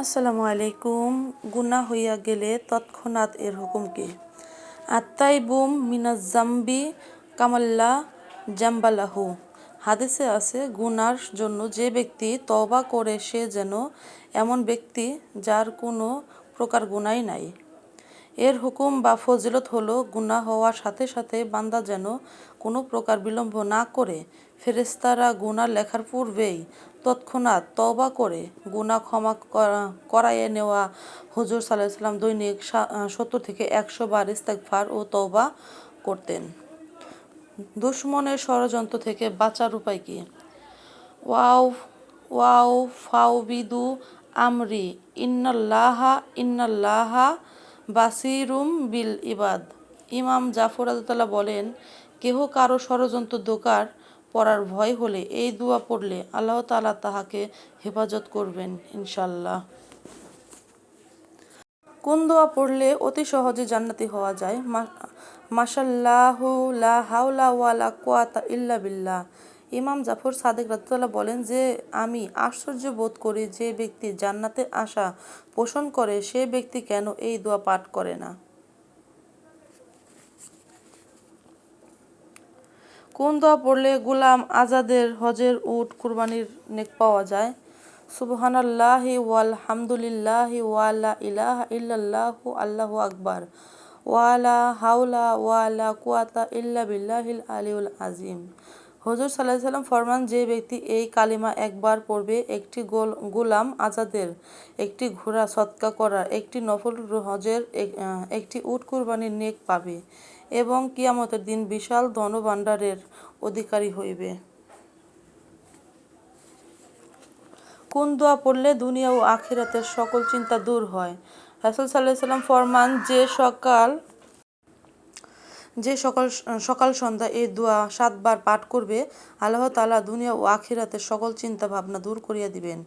আসসালামু আলাইকুম। গুনাহ হইয়া গেলে তৎক্ষণাৎ এর হুকুম কি? আত্তাইবুম মিনাজ জাম্বি কামাল্লা জাম্বালাহু। হাদিসে আছে, গুনার জন্য যে ব্যক্তি তওবা করে সে যেন এমন ব্যক্তি যার কোনো প্রকার গুনাহই নাই। এর হুকুম বা ফজিলত হলো, গুনাহ হওয়ার সাথে সাথে বান্দা যেন কোনো প্রকার বিলম্ব না করে ফেরেশতারা গুনাহ লেখার পূর্বেই তৎক্ষণাৎ তওবা করে গুনাহ ক্ষমা করাইয়ে নেওয়া। হুজুর সাল্লাল্লাহু আলাইহি ওয়াসাল্লাম দৈনিক 70 থেকে 100 বার ইস্তেগফার ও তওবা করতেন। দুশমনের ষড়যন্ত্র থেকে বাঁচার উপায় কি? ওয়াও ওয়াও ফাওবিদু আমরি ইন্নাল্লাহা বাসিরুম বিল ইবাদ। ইমাম জাফর রাদিয়াল্লাহু বলেন, কেহ কারো ষড়যন্ত্র ধোঁকার পড়ার ভয় হলে এই দোয়া পড়লে আল্লাহ তাআলা তাহাকে হেফাজত করবেন ইনশাআল্লাহ। কোন দোয়া পড়লে অতি সহজে জান্নাতি হওয়া যায়? মাশাআল্লাহু লা হাওলা ওয়ালা কুওয়াতা ইল্লা বিল্লাহ। ইমাম জাফর সাদিক রাদিয়াল্লাহু বলেন যে, আমি আশ্চর্য বোধ করি যে ব্যক্তি জান্নাতের আশা পোষণ করে সে ব্যক্তি কেন এই দোয়া পাঠ করে না। কোন দোয়া পড়লে গোলাম আজাদের হজের উট কুরবানির নেক পাওয়া যায়? সুবহানাল্লাহি ওয়াল হামদুলিল্লাহি ওয়া লা ইলাহা ইল্লাল্লাহু আল্লাহু আকবার ওয়া লা হাওলা ওয়া লা কুওয়াতা ইল্লা বিল্লাহিল আলিয়্যিল আযীম। হুজুর সাল্লাল্লাহু আলাইহি ওয়াসাল্লাম ফরমান, যে ব্যক্তি এই কালিমা একবার পড়বে একটি গোলাম আজাদের, একটি ঘোড়া সদকা করার, একটি নফল হজের, একটি উট কুরবানির নেক পাবে এবং কিয়ামতের দিন বিশাল ধনভাণ্ডারের অধিকারী হইবে। কোন দোয়া পড়লে দুনিয়া ও আখিরাতের সকল চিন্তা দূর হয়? রাসূল সাল্লাল্লাহু আলাইহি ওয়াসাল্লাম ফরমান, যে সকাল সন্ধ্যা এই দোয়া 7 বার পাঠ করবে, আল্লাহ তাআলা দুনিয়া ও আখিরাতের সকল চিন্তা ভাবনা দূর করিয়া দিবেন।